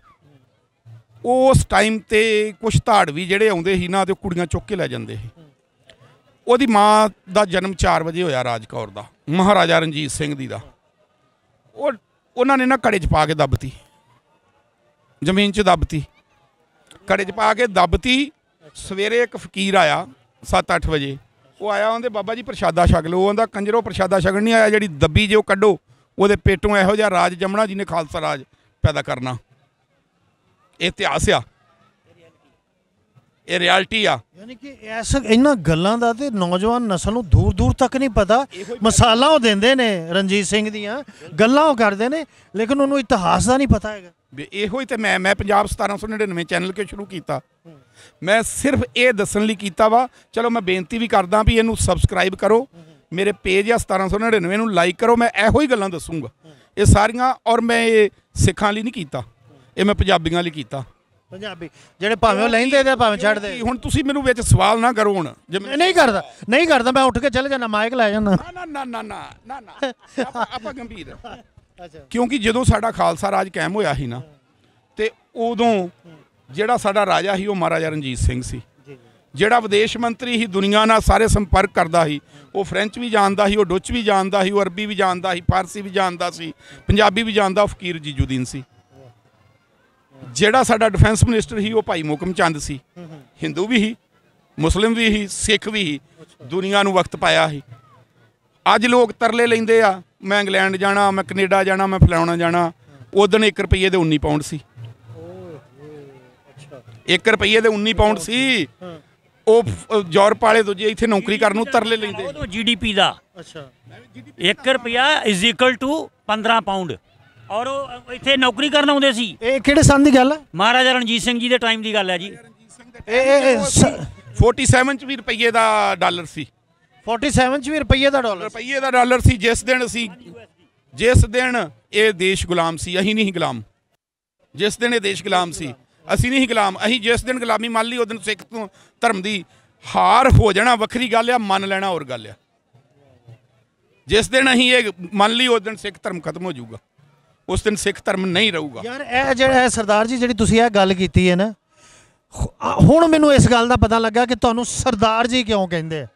ਉਸ ਟਾਈਮ ਤੇ ਕੁਛ ਧਾੜਵੀ ਜਿਹੜੇ ਆਉਂਦੇ ਸੀ ਨਾ ਤੇ ਕੁੜੀਆਂ ਚੁੱਕ ਕੇ ਲੈ ਜਾਂਦੇ ਸੀ। ਉਹਦੀ ਮਾਂ ਦਾ ਜਨਮ 4 ਵਜੇ ਹੋਇਆ, ਰਾਜ ਕੌਰ ਦਾ, ਮਹਾਰਾਜਾ ਰਣਜੀਤ ਸਿੰਘ ਦੀ ਦਾ। ਉਹਨਾਂ ਨੇ ਨਾ ਘੜੇ 'ਚ ਪਾ ਕੇ ਦੱਬਤੀ, ਜ਼ਮੀਨ 'ਚ ਦੱਬਤੀ, ਘੜੇ 'ਚ ਪਾ ਕੇ ਦੱਬਤੀ। ਸਵੇਰੇ ਇੱਕ ਫਕੀਰ ਆਇਆ 7-8 ਵਜੇ, ਉਹ ਆਇਆ, ਉਹਦੇ ਬਾਬਾ ਜੀ ਪ੍ਰਸ਼ਾਦਾ ਛਕ ਲਓ। ਉਹਦਾ ਕੰਜਰੋ ਪ੍ਰਸ਼ਾਦਾ ਛਕਣ ਨਹੀਂ ਆਇਆ, ਜਿਹੜੀ ਦੱਬੀ ਜੇ ਉਹ ਕੱਢੋ, ਉਹਦੇ ਪੇਟੋਂ ਇਹੋ ਜਿਹਾ ਰਾਜ ਜੰਮਣਾ ਜਿਹਨੇ ਖਾਲਸਾ ਰਾਜ ਪੈਦਾ ਕਰਨਾ। ਇਹ ਇਤਿਹਾਸ ਆ, ਇਹ ਰਿਐਲਿਟੀ ਆ। ਯਾਨੀ ਕਿ ਇਸ ਇਹਨਾਂ ਗੱਲਾਂ ਦਾ ਤੇ ਨੌਜਵਾਨ ਨਸਲ ਨੂੰ ਦੂਰ ਦੂਰ ਤੱਕ ਨਹੀਂ ਪਤਾ। ਮਿਸਾਲਾਂ ਉਹ ਦਿੰਦੇ ਨੇ ਰਣਜੀਤ ਸਿੰਘ ਦੀਆਂ, ਗੱਲਾਂ ਉਹ ਕਰਦੇ ਨੇ, ਲੇਕਿਨ ਉਹਨੂੰ ਇਤਿਹਾਸ ਦਾ ਨਹੀਂ ਪਤਾ ਹੈਗਾ। ਇਹੋ ਹੀ ਤੇ ਮੈਂ ਪੰਜਾਬ 1799 ਚੈਨਲ ਕਿਉਂ ਸ਼ੁਰੂ ਕੀਤਾ? ਮੈਂ ਸਿਰਫ ਇਹ ਦੱਸਣ ਲਈ ਕੀਤਾ ਵਾ। ਚਲੋ ਮੈਂ ਬੇਨਤੀ ਵੀ ਕਰਦਾ ਵੀ ਇਹਨੂੰ ਸਬਸਕ੍ਰਾਈਬ ਕਰੋ, ਮੇਰੇ ਪੇਜ ਆ 1799 ਨੂੰ ਲਾਈਕ ਕਰੋ। ਮੈਂ ਇਹੋ ਹੀ ਗੱਲਾਂ ਦੱਸੂੰਗਾ ਇਹ ਸਾਰੀਆਂ, ਔਰ ਮੈਂ ਇਹ ਸਿੱਖਾਂ ਲਈ ਨਹੀਂ ਕੀਤਾ, ਇਹ ਮੈਂ ਪੰਜਾਬੀਆਂ ਲਈ ਕੀਤਾ। ਪੰਜਾਬੀ ਜਿਹੜੇ ਭਾਵੇਂ ਉਹ ਲੈਂਦੇ ਤੇ ਭਾਵੇਂ ਛੱਡਦੇ। ਹੁਣ ਤੁਸੀਂ ਮੈਨੂੰ ਵਿੱਚ ਸਵਾਲ ਨਾ ਕਰੋ। ਹੁਣ ਨਹੀਂ ਕਰਦਾ ਮੈਂ ਉੱਠ ਕੇ ਚਲੇ ਜਾਣਾ, ਮਾਈਕ ਲੈ ਜਾਣਾ। ਨਾ ਆਪਾਂ ਗੰਭੀਰ। ਕਿਉਂਕਿ ਜਦੋਂ ਸਾਡਾ ਖਾਲਸਾ ਰਾਜ ਕਾਇਮ ਹੋਇਆ ਸੀ ਨਾ, ਤੇ ਉਦੋਂ ਜਿਹੜਾ ਸਾਡਾ ਰਾਜਾ ਸੀ ਉਹ ਮਹਾਰਾਜਾ ਰਣਜੀਤ ਸਿੰਘ ਸੀ, ਜਿਹੜਾ ਵਿਦੇਸ਼ ਮੰਤਰੀ ਸੀ, ਦੁਨੀਆ ਨਾਲ ਸਾਰੇ ਸੰਪਰਕ ਕਰਦਾ ਸੀ। ਉਹ ਫਰੈਂਚ ਵੀ ਜਾਣਦਾ ਸੀ, ਉਹ ਡੁੱਚ ਵੀ ਜਾਣਦਾ ਸੀ, ਉਹ ਅਰਬੀ ਵੀ ਜਾਣਦਾ ਸੀ, ਫਾਰਸੀ ਵੀ ਜਾਣਦਾ ਸੀ, ਪੰਜਾਬੀ ਵੀ ਜਾਣਦਾ। ਉਹ ਫਕੀਰ ਜੀਜੂਦੀਨ ਸੀ। ਜਿਹੜਾ ਸਾਡਾ ਡਿਫੈਂਸ ਮਿਨਿਸਟਰ ਸੀ ਉਹ ਭਾਈ ਮੋਹਕਮ ਚੰਦ ਸੀ, ਹਿੰਦੂ ਵੀ ਸੀ, ਮੁਸਲਿਮ ਵੀ ਸੀ, ਸਿੱਖ ਵੀ ਸੀ, ਦੁਨੀਆ ਨੂੰ ਵਕਤ ਪਾਇਆ ਸੀ। ਅੱਜ ਲੋਕ ਤਰਲੇ ਲੈਂਦੇ ਆ, ਮੈਂ ਇੰਗਲੈਂਡ ਜਾਣਾ, ਮੈਂ ਕੈਨੇਡਾ ਜਾਣਾ, ਮੈਂ ਫਲਾਉਣਾ ਜਾਣਾ। ਉਦੋਂ 1 ਰੁਪਈਏ ਦੇ 19 ਪਾਉਂਡ ਸੀ। 1 ਰੁਪਈਏ ਦੇ 19 ਪਾਉਂਡ ਸੀ। ਉਹ ਯੂਰਪ ਵਾਲੇ ਦੂਜੇ ਇੱਥੇ ਨੌਕਰੀ ਕਰਨ ਨੂੰ ਤਰਲੇ ਲੈਂਦੇ। ਉਹ GDP ਦਾ 1 ਰੁਪਿਆ = 15 ਪਾਉਂਡ, ਔਰ ਉਹ ਇੱਥੇ ਨੌਕਰੀ ਕਰਨ ਆਉਂਦੇ ਸੀ। ਇਹ ਕਿਹੜੇ ਸੰਨ ਦੀ ਗੱਲ ਹੈ? ਮਹਾਰਾਜਾ ਰਣਜੀਤ ਸਿੰਘ ਜੀ ਦੇ ਟਾਈਮ ਦੀ ਗੱਲ ਹੈ ਜੀ। ਇਹ 47 ਚ ਵੀ ਰੁਪਈਏ ਦਾ ਡਾਲਰ ਸੀ। 47 ਚ ਵੀ ਰੁਪਈਏ ਦਾ ਡਾਲਰ ਸੀ। ਜਿਸ ਦਿਨ ਇਹ ਦੇਸ਼ ਗੁਲਾਮ ਸੀ, ਅਸੀਂ ਨਹੀਂ ਗੁਲਾਮ। ਜਿਸ ਦਿਨ ਇਹ ਦੇਸ਼ ਗੁਲਾਮ ਸੀ, ਅਸੀਂ ਨਹੀਂ ਗੁਲਾਮ। ਅਸੀਂ ਜਿਸ ਦਿਨ ਗੁਲਾਮੀ ਮੰਨ ਲਈ, ਉਸ ਦਿਨ ਸਿੱਖ ਤੋਂ ਧਰਮ ਦੀ ਹਾਰ ਹੋ ਜਾਣਾ ਵੱਖਰੀ ਗੱਲ ਆ, ਮੰਨ ਲੈਣਾ ਹੋਰ ਗੱਲ ਆ। ਜਿਸ ਦਿਨ ਅਸੀਂ ਇਹ ਮੰਨ ਲਈ, ਉਸ ਦਿਨ ਸਿੱਖ ਧਰਮ ਖਤਮ ਹੋ ਜਾਊਗਾ, ਉਸ ਦਿਨ ਸਿੱਖ ਧਰਮ ਨਹੀਂ ਰਹੂਗਾ। ਯਾਰ ਇਹ ਜਿਹੜਾ ਸਰਦਾਰ ਜੀ ਜਿਹੜੀ ਤੁਸੀਂ ਇਹ ਗੱਲ ਕੀਤੀ ਹੈ ਨਾ, ਹੁਣ ਮੈਨੂੰ ਇਸ ਗੱਲ ਦਾ ਪਤਾ ਲੱਗਾ ਕਿ ਤੁਹਾਨੂੰ ਸਰਦਾਰ ਜੀ ਕਿਉਂ ਕਹਿੰਦੇ ਆ।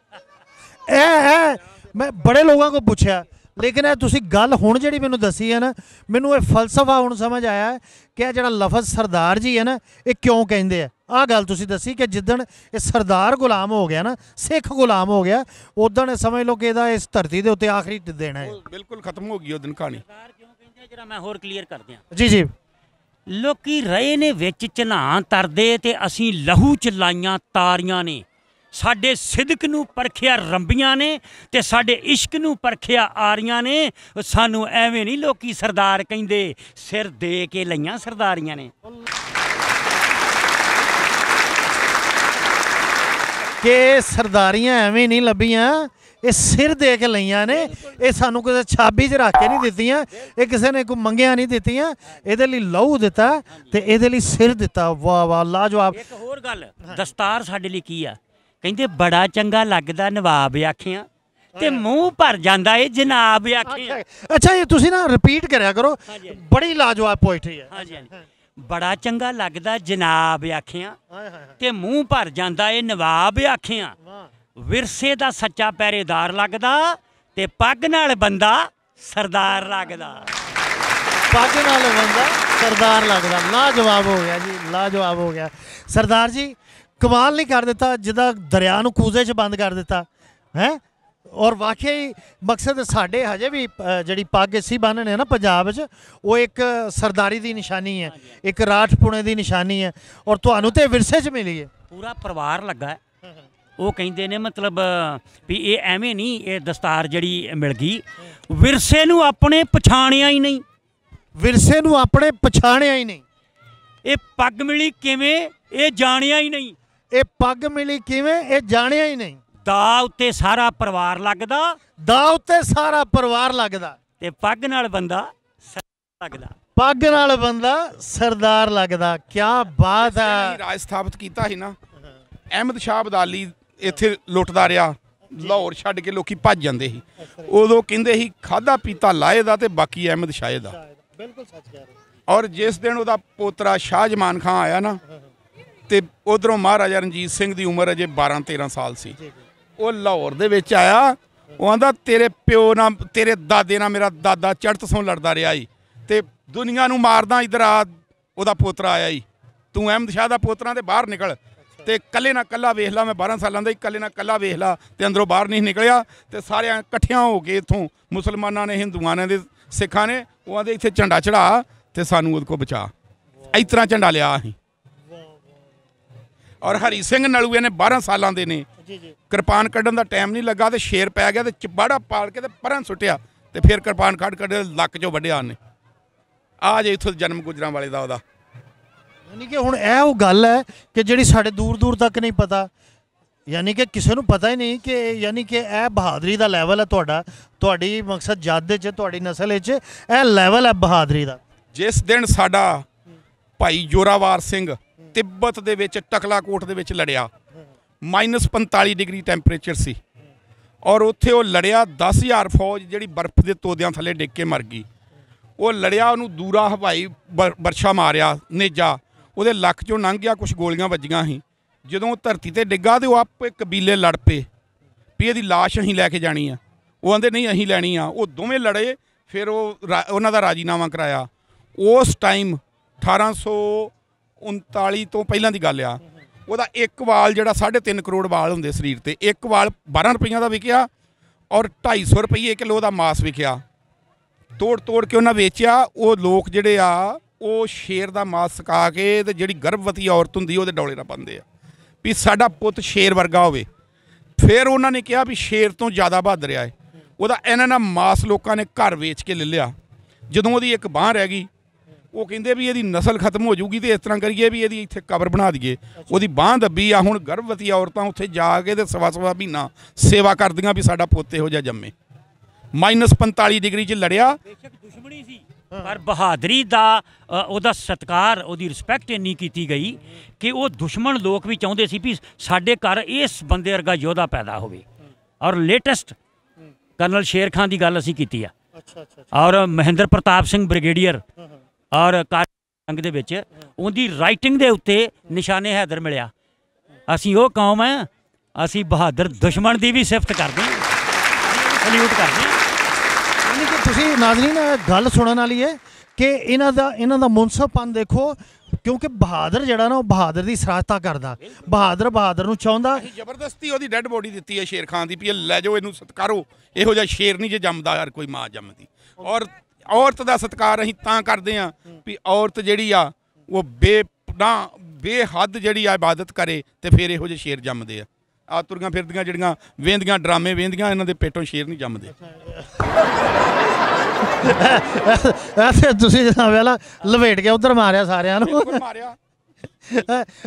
ਇਹ ਮੈਂ ਬੜੇ ਲੋਕਾਂ ਕੋਲ ਪੁੱਛਿਆ, ਲੇਕਿਨ ਇਹ ਤੁਸੀਂ ਗੱਲ ਹੁਣ ਜਿਹੜੀ ਮੈਨੂੰ ਦੱਸੀ ਹੈ ਨਾ, ਮੈਨੂੰ ਇਹ ਫਲਸਫਾ ਹੁਣ ਸਮਝ ਆਇਆ ਕਿ ਇਹ ਜਿਹੜਾ ਲਫ਼ਜ਼ ਸਰਦਾਰ ਜੀ ਹੈ ਨਾ, ਇਹ ਕਿਉਂ ਕਹਿੰਦੇ ਆ। ਆਹ ਗੱਲ ਤੁਸੀਂ ਦੱਸੀ ਕਿ ਜਿੱਦਣ ਇਹ ਸਰਦਾਰ ਗੁਲਾਮ ਹੋ ਗਿਆ ਨਾ, ਸਿੱਖ ਗੁਲਾਮ ਹੋ ਗਿਆ, ਉਦੋਂ ਸਮਝ ਲਓ ਕਿ ਇਹਦਾ ਇਸ ਧਰਤੀ ਦੇ ਉੱਤੇ ਆਖਰੀ ਦਿਨ ਹੈ, ਬਿਲਕੁਲ ਖਤਮ ਹੋ ਗਈ ਉਹ ਦਿਨ ਕਹਾਣੀ। ਜਿਹੜਾ ਮੈਂ ਹੋਰ ਕਲੀਅਰ ਕਰ ਦਿਆਂ। ਜੀ ਲੋਕੀ ਰਹੇ ਨੇ ਵਿੱਚ ਝਨਾਨ ਤਰਦੇ ਤੇ ਅਸੀਂ ਲਹੂ ਚਲਾਈਆਂ ਤਾਰੀਆਂ ਨੇ, ਸਾਡੇ ਸਿਦਕ ਨੂੰ ਪਰਖਿਆ ਰੰਬੀਆਂ ਨੇ ਤੇ ਸਾਡੇ ਇਸ਼ਕ ਨੂੰ ਪਰਖਿਆ ਆਰੀਆਂ ਨੇ। ਸਾਨੂੰ ਐਵੇਂ ਨਹੀਂ ਲੋਕੀ ਸਰਦਾਰ ਕਹਿੰਦੇ, ਸਿਰ ਦੇ ਕੇ ਲਈਆਂ ਸਰਦਾਰੀਆਂ ਨੇ। ਕਿ ਸਰਦਾਰੀਆਂ ਐਵੇਂ ਨਹੀਂ ਲੱਭੀਆਂ, ਇਹ ਸਿਰ ਦੇ ਕੇ ਲਈਆਂ ਨੇ। ਇਹ ਸਾਨੂੰ ਕਿਸੇ ਛਾਬੀ 'ਚ ਰੱਖ ਕੇ ਨਹੀਂ ਦਿੱਤੀਆਂ, ਇਹ ਕਿਸੇ ਨੇ ਕੋਈ ਮੰਗਿਆ ਨਹੀਂ ਦਿੱਤੀਆਂ। ਇਹਦੇ ਲਈ ਲਹੂ ਦਿੱਤਾ ਤੇ ਇਹਦੇ ਲਈ ਸਿਰ ਦਿੱਤਾ। ਵਾਹ ਵਾਹ, ਲਾਜਵਾਬ। ਇੱਕ ਹੋਰ ਗੱਲ, ਦਸਤਾਰ ਸਾਡੇ ਲਈ ਕੀ ਆ? ਕਹਿੰਦੇ ਬੜਾ ਚੰਗਾ ਲੱਗਦਾ ਨਵਾਬ ਆਖਿਆਂ ਤੇ ਮੂੰਹ ਭਰ ਜਾਂਦਾ ਏ ਜਨਾਬ ਆਖਿਆਂ। ਅੱਛਾ, ਇਹ ਤੁਸੀਂ ਨਾ ਰਿਪੀਟ ਕਰਿਆ ਕਰੋ, ਬੜੀ ਲਾਜਵਾਬ ਪੋਇਟਰੀ ਹੈ। ਹਾਂਜੀ ਹਾਂਜੀ, ਬੜਾ ਚੰਗਾ ਲੱਗਦਾ ਜਨਾਬ ਆਖਿਆਂ ਤੇ ਮੂੰਹ ਭਰ ਜਾਂਦਾ ਏ ਨਵਾਬ ਆਖਿਆਂ। ਵਿਰਸੇ ਦਾ ਸੱਚਾ ਪਹਿਰੇਦਾਰ ਲੱਗਦਾ ਤੇ ਪੱਗ ਨਾਲ ਬੰਦਾ ਸਰਦਾਰ ਲੱਗਦਾ। ਪੱਗ ਨਾਲ ਬੰਦਾ ਸਰਦਾਰ ਲੱਗਦਾ। ਲਾਜਵਾਬ ਹੋ ਗਿਆ ਜੀ, ਲਾਜਵਾਬ ਹੋ ਗਿਆ। ਸਰਦਾਰ ਜੀ ਕਮਾਲ ਨਹੀਂ ਕਰ ਦਿੱਤਾ, ਜਿੱਦਾਂ ਦਰਿਆ ਨੂੰ ਖੂਜ਼ੇ 'ਚ ਬੰਦ ਕਰ ਦਿੱਤਾ ਹੈ। ਔਰ ਵਾਕਿਆ ਹੀ ਮਕਸਦ ਸਾਡੇ ਹਜੇ ਵੀ ਜਿਹੜੀ ਪੱਗ ਅਸੀਂ ਬੰਨ੍ਹਨੇ ਨਾ ਪੰਜਾਬ 'ਚ, ਉਹ ਇੱਕ ਸਰਦਾਰੀ ਦੀ ਨਿਸ਼ਾਨੀ ਹੈ, ਇੱਕ ਰਾਠਪੁਣੇ ਦੀ ਨਿਸ਼ਾਨੀ ਹੈ। ਔਰ ਤੁਹਾਨੂੰ ਤੇ ਵਿਰਸੇ 'ਚ ਮਿਲੀ ਹੈ। ਪੂਰਾ ਪਰਿਵਾਰ ਲੱਗਾ ਹੈ। ਉਹ ਕਹਿੰਦੇ ਨੇ ਮਤਲਬ ਵੀ ਇਹ ਐਵੇਂ ਨਹੀਂ, ਇਹ ਦਸਤਾਰ ਜਿਹੜੀ ਮਿਲ ਗਈ, ਵਿਰਸੇ ਨੂੰ ਆਪਣੇ ਪਛਾਣਿਆ ਹੀ ਨਹੀਂ। ਵਿਰਸੇ ਨੂੰ ਆਪਣੇ ਪਛਾਣਿਆ ਹੀ ਨਹੀਂ। ਇਹ ਪੱਗ ਮਿਲੀ ਕਿਵੇਂ, ਇਹ ਜਾਣਿਆ ਹੀ ਨਹੀਂ। ਇਹ ਪੱਗ ਮਿਲੀ ਕਿਵੇਂ, ਇਹ ਜਾਣਿਆ ਹੀ ਨਹੀਂ। ਦਾ ਉੱਤੇ ਸਾਰਾ ਪਰਿਵਾਰ ਲੱਗਦਾ, ਦਾ ਉੱਤੇ ਸਾਰਾ ਪਰਿਵਾਰ ਲੱਗਦਾ ਤੇ ਪੱਗ ਨਾਲ ਬੰਦਾ ਸਰਦਾਰ ਲੱਗਦਾ। ਪੱਗ ਨਾਲ ਬੰਦਾ ਸਰਦਾਰ ਲੱਗਦਾ। ਕੀ ਬਾਤ ਹੈ। ਰਾਜ ਸਥਾਪਿਤ ਕੀਤਾ ਸੀ ਨਾ, ਅਹਿਮਦ ਸ਼ਾਹ ਅਬਦਾਲੀ ਇੱਥੇ ਲੁੱਟਦਾ ਰਿਹਾ, ਲਾਹੌਰ ਛੱਡ ਕੇ ਲੋਕੀ ਭੱਜ ਜਾਂਦੇ ਸੀ। ਉਦੋਂ ਕਹਿੰਦੇ ਸੀ ਖਾਦਾ ਪੀਤਾ ਲਾਏ ਦਾ ਤੇ ਬਾਕੀ ਅਹਿਮਦ ਸ਼ਾਹ ਦਾ। ਬਿਲਕੁਲ ਸੱਚ ਕਹਿ ਰਹੇ। ਔਰ ਜਿਸ ਦਿਨ ਉਹਦਾ ਪੋਤਰਾ ਸ਼ਾਹ ਜਮਾਨ ਖਾਂ ਆਇਆ ਨਾ, ਤੇ ਉਧਰੋਂ ਮਹਾਰਾਜਾ ਰਣਜੀਤ ਸਿੰਘ ਦੀ ਉਮਰ ਅਜੇ 12-13 ਸਾਲ ਸੀ। ਉਹ ਲਾਹੌਰ ਦੇ ਵਿੱਚ ਆਇਆ, ਉਹ ਆਂਦਾ ਤੇਰੇ ਪਿਓ ਨਾਲ ਤੇਰੇ ਦਾਦੇ ਨਾਲ ਮੇਰਾ ਦਾਦਾ ਚੜ੍ਹਤ ਸੋਂ ਲੜਦਾ ਰਿਹਾ ਈ, ਤੇ ਦੁਨੀਆ ਨੂੰ ਮਾਰਦਾ ਇੱਧਰ ਆ। ਉਹਦਾ ਪੋਤਰਾ ਆਇਆ ਈ, ਤੂੰ ਅਹਿਮਦ ਸ਼ਾਹ ਦਾ ਪੋਤਰਾ ਤੇ ਬਾਹਰ ਨਿਕਲ। ਤੇ ਕੱਲੇ ਨਾਲ ਕੱਲਾ ਵੇਖ ਲਾ, ਮੈਂ 12 ਸਾਲਾਂ ਦਾ ਹੀ ਕੱਲੇ ਨਾਲ ਕੱਲਾ ਵੇਖ ਲਾ, ਤੇ ਅੰਦਰੋਂ ਬਾਹਰ ਨਹੀਂ ਨਿਕਲਿਆ। ਤੇ ਸਾਰਿਆਂ ਇਕੱਠਿਆਂ ਹੋ ਕੇ ਇੱਥੋਂ ਮੁਸਲਮਾਨਾਂ ਨੇ, ਹਿੰਦੂਆਂ ਨੇ, ਦੇ ਸਿੱਖਾਂ ਨੇ, ਉਹ ਆਂਦੇ ਇੱਥੇ ਝੰਡਾ ਚੜਾ ਤੇ ਸਾਨੂੰ ਉਹਦੇ ਕੋਲ ਬਚਾ। ਇਸ ਤਰ੍ਹਾਂ ਝੰਡਾ ਲਿਆ ਅਸੀਂ। ਔਰ ਹਰੀ ਸਿੰਘ ਨਲੂਏ ਨੇ 12 ਸਾਲਾਂ ਦੇ ਨੇ, ਕਿਰਪਾਨ ਕੱਢਣ ਦਾ ਟਾਈਮ ਨਹੀਂ ਲੱਗਾ ਤੇ ਸ਼ੇਰ ਪੈ ਗਿਆ ਤੇ ਚਬਾੜਾ ਪਾਲ ਕੇ ਤੇ ਪਰਾਂ ਸੁੱਟਿਆ, ਤੇ ਫਿਰ ਕਿਰਪਾਨ ਕੱਢ ਲੱਕ 'ਚੋਂ ਵੱਢਿਆ ਉਹਨੇ। ਆ ਜੇ ਇੱਥੋਂ ਜਨਮ ਗੁਜਰਾਂ ਵਾਲੇ ਦਾ ਉਹਦਾ। ਯਾਨੀ ਕਿ ਹੁਣ ਇਹ ਉਹ ਗੱਲ ਹੈ ਕਿ ਜਿਹੜੀ ਸਾਡੇ ਦੂਰ ਦੂਰ ਤੱਕ ਨਹੀਂ ਪਤਾ, ਯਾਨੀ ਕਿ ਕਿਸੇ ਨੂੰ ਪਤਾ ਹੀ ਨਹੀਂ ਕਿ ਯਾਨੀ ਕਿ ਇਹ ਬਹਾਦਰੀ ਦਾ ਲੈਵਲ ਹੈ ਤੁਹਾਡਾ, ਤੁਹਾਡੀ ਮਕਸਦ ਜੱਦ 'ਚ, ਤੁਹਾਡੀ ਨਸਲ ਵਿੱਚ ਇਹ ਲੈਵਲ ਹੈ ਬਹਾਦਰੀ ਦਾ। ਜਿਸ ਦਿਨ ਸਾਡਾ ਭਾਈ ਜੋਰਾਵਰ ਸਿੰਘ ਤਿੱਬਤ ਦੇ ਵਿੱਚ ਟਕਲਾਕੋਟ ਦੇ ਵਿੱਚ ਲੜਿਆ, -45 ਡਿਗਰੀ ਟੈਂਪਰੇਚਰ ਸੀ, ਔਰ ਉੱਥੇ ਉਹ ਲੜਿਆ, 10,000 ਫੌਜ ਜਿਹੜੀ ਬਰਫ਼ ਦੇ ਤੋਦਿਆਂ ਥੱਲੇ ਡਿੱਗ ਕੇ ਮਰ ਗਈ। ਉਹ ਲੜਿਆ, ਉਹਨੂੰ ਦੂਰਾ ਹਵਾਈ ਵਰਸ਼ਾ ਮਾਰਿਆ, ਨੇਜਾ ਉਹਦੇ ਲੱਕ 'ਚੋਂ ਲੰਘ ਗਿਆ, ਕੁਛ ਗੋਲੀਆਂ ਵੱਜੀਆਂ ਸੀ। ਜਦੋਂ ਉਹ ਧਰਤੀ 'ਤੇ ਡਿੱਗਾ ਤੇ ਉਹ ਆਪੇ ਕਬੀਲੇ ਲੜ ਪਏ ਵੀ ਇਹਦੀ ਲਾਸ਼ ਅਸੀਂ ਲੈ ਕੇ ਜਾਣੀ ਆ। ਉਹ ਆਂਦੇ ਨਹੀਂ ਅਸੀਂ ਲੈਣੀ ਆ। ਉਹ ਦੋਵੇਂ ਲੜੇ, ਫਿਰ ਉਹਨਾਂ ਦਾ ਰਾਜੀਨਾਮਾ ਕਰਾਇਆ। ਉਸ ਟਾਈਮ 1839 ਤੋਂ ਪਹਿਲਾਂ ਦੀ ਗੱਲ ਆ, ਉਹਦਾ ਇੱਕ ਵਾਲ ਜਿਹੜਾ 3.5 ਕਰੋੜ ਵਾਲ ਹੁੰਦੇ ਸਰੀਰ ਤੇ, ਇੱਕ ਵਾਲ 12 ਰੁਪਈਆਂ ਦਾ ਵਿਕਿਆ ਔਰ 250 ਰੁਪਈਏ ਕਿਲੋ ਦਾ ਮਾਸ ਵਿਕਿਆ। ਤੋੜ ਕੇ ਉਹਨਾਂ ਵੇਚਿਆ। ਉਹ ਲੋਕ ਜਿਹੜੇ ਆ ਉਹ ਸ਼ੇਰ ਦਾ ਮਾਸ ਸਕਾ ਕੇ ਤੇ ਜਿਹੜੀ ਗਰਭਵਤੀ ਔਰਤ ਹੁੰਦੀ ਉਹਦੇ ਡੌਲੇ ਨਾਲ ਪਾਉਂਦੇ ਆ ਵੀ ਸਾਡਾ ਪੁੱਤ ਸ਼ੇਰ ਵਰਗਾ ਹੋਵੇ। ਫਿਰ ਉਹਨਾਂ ਨੇ ਕਿਹਾ ਵੀ ਸ਼ੇਰ ਤੋਂ ਜ਼ਿਆਦਾ ਬਹਾਦਰ ਆ। ਉਹਦਾ ਇਹਨਾਂ ਨਾਲ ਮਾਸ ਲੋਕਾਂ ਨੇ ਘਰ ਵੇਚ ਕੇ ਲੈ ਲਿਆ। ਜਦੋਂ ਉਹਦੀ ਇੱਕ ਬਾਂਹ ਰਹਿ ਗਈ, ਉਹ ਕਹਿੰਦੇ ਵੀ ਇਹਦੀ ਨਸਲ ਖਤਮ ਹੋ ਜਾਊਗੀ ਤੇ ਇਸ ਤਰ੍ਹਾਂ ਕਰੀਏ ਵੀ ਇਹਦੀ ਇੱਥੇ ਕਬਰ ਬਣਾ ਦਈਏ। ਉਹਦੀ ਬਾਂਹ ਦੱਬੀ ਆ। ਹੁਣ ਗਰਭਵਤੀ ਔਰਤਾਂ ਉੱਥੇ ਜਾ ਕੇ ਤੇ ਸਵਾ ਮਹੀਨਾ ਸੇਵਾ ਕਰਦੀਆਂ ਵੀ ਸਾਡਾ ਪੁੱਤ ਇਹੋ ਜਿਹਾ ਜੰਮੇ। -45 ਡਿਗਰੀ 'ਚ ਲੜਿਆ। ਬੇਸ਼ੱਕ ਦੁਸ਼ਮਣੀ ਸੀ, ਪਰ ਬਹਾਦਰੀ ਦਾ ਉਹਦਾ ਸਤਿਕਾਰ, ਉਹਦੀ ਰਿਸਪੈਕਟ ਇੰਨੀ ਕੀਤੀ ਗਈ ਕਿ ਉਹ ਦੁਸ਼ਮਣ ਲੋਕ ਵੀ ਚਾਹੁੰਦੇ ਸੀ ਵੀ ਸਾਡੇ ਘਰ ਇਸ ਬੰਦੇ ਵਰਗਾ ਯੋਧਾ ਪੈਦਾ ਹੋਵੇ। ਔਰ ਲੇਟੈਸਟ ਕਰਨਲ ਸ਼ੇਰ ਖਾਨ ਦੀ ਗੱਲ ਅਸੀਂ ਕੀਤੀ ਆ, ਔਰ ਮਹਿੰਦਰ ਪ੍ਰਤਾਪ ਸਿੰਘ ਬ੍ਰਿਗੇਡੀਅਰ, ਔਰ ਜੰਗ ਦੇ ਵਿੱਚ ਉਹਦੀ ਰਾਈਟਿੰਗ ਦੇ ਉੱਤੇ ਨਿਸ਼ਾਨੇ ਹੈਦਰ ਮਿਲਿਆ। ਅਸੀਂ ਉਹ ਕੌਮ ਹੈ, ਅਸੀਂ ਬਹਾਦਰ ਦੁਸ਼ਮਣ ਦੀ ਵੀ ਸਿਫਤ ਕਰਦੇ ਹਾਂ, ਸਲੂਟ ਕਰਦੇ ਹਾਂ। ਯਾਨੀ ਕਿ ਤੁਸੀਂ ਨਾਜ਼ਰੀਨ ਗੱਲ ਸੁਣਨ ਵਾਲੀ ਹੈ ਕਿ ਇਹਨਾਂ ਦਾ ਮੁਨਸਫਪਨ ਦੇਖੋ, ਕਿਉਂਕਿ ਬਹਾਦਰ ਜਿਹੜਾ ਨਾ ਉਹ ਬਹਾਦਰ ਦੀ ਸਰਾਹਤਾ ਕਰਦਾ। ਬਹਾਦਰ ਨੂੰ ਚਾਹੁੰਦਾ। ਜ਼ਬਰਦਸਤੀ ਉਹਦੀ ਡੈੱਡ ਬੋਡੀ ਦਿੱਤੀ ਹੈ ਸ਼ੇਰ ਖਾਨ ਦੀ ਵੀ ਲੈ ਜਾਓ, ਇਹਨੂੰ ਸਤਿਕਾਰੋ। ਇਹੋ ਜਿਹਾ ਸ਼ੇਰ ਨਹੀਂ ਜੇ ਜੰਮਦਾ ਯਾਰ ਕੋਈ ਮਾਂ ਜੰਮਦੀ। ਔਰ ਔਰਤ ਦਾ ਸਤਿਕਾਰ ਅਸੀਂ ਤਾਂ ਕਰਦੇ ਹਾਂ ਵੀ ਔਰਤ ਜਿਹੜੀ ਆ ਉਹ ਬੇਹੱਦ ਜਿਹੜੀ ਆ ਇਬਾਦਤ ਕਰੇ ਤੇ ਫਿਰ ਇਹੋ ਜਿਹੇ ਸ਼ੇਰ ਜੰਮਦੇ ਆ। ਆ ਤੁਰੀਆਂ ਫਿਰਦੀਆਂ ਜਿਹੜੀਆਂ ਵੇਂਦੀਆਂ ਡਰਾਮੇ ਵੇਂਦੀਆਂ ਇਹਨਾਂ ਦੇ ਪੇਟੋਂ ਸ਼ੇਰ ਨਹੀਂ ਜੰਮਦੇ। ਐਸੇ ਤੁਸੀਂ ਜਨਾਬ ਵਾਲਾ ਲਵੇਟ ਕੇ ਉਧਰ ਮਾਰਿਆ ਸਾਰਿਆਂ ਨੂੰ। ਬਿਲਕੁਲ ਮਾਰਿਆ।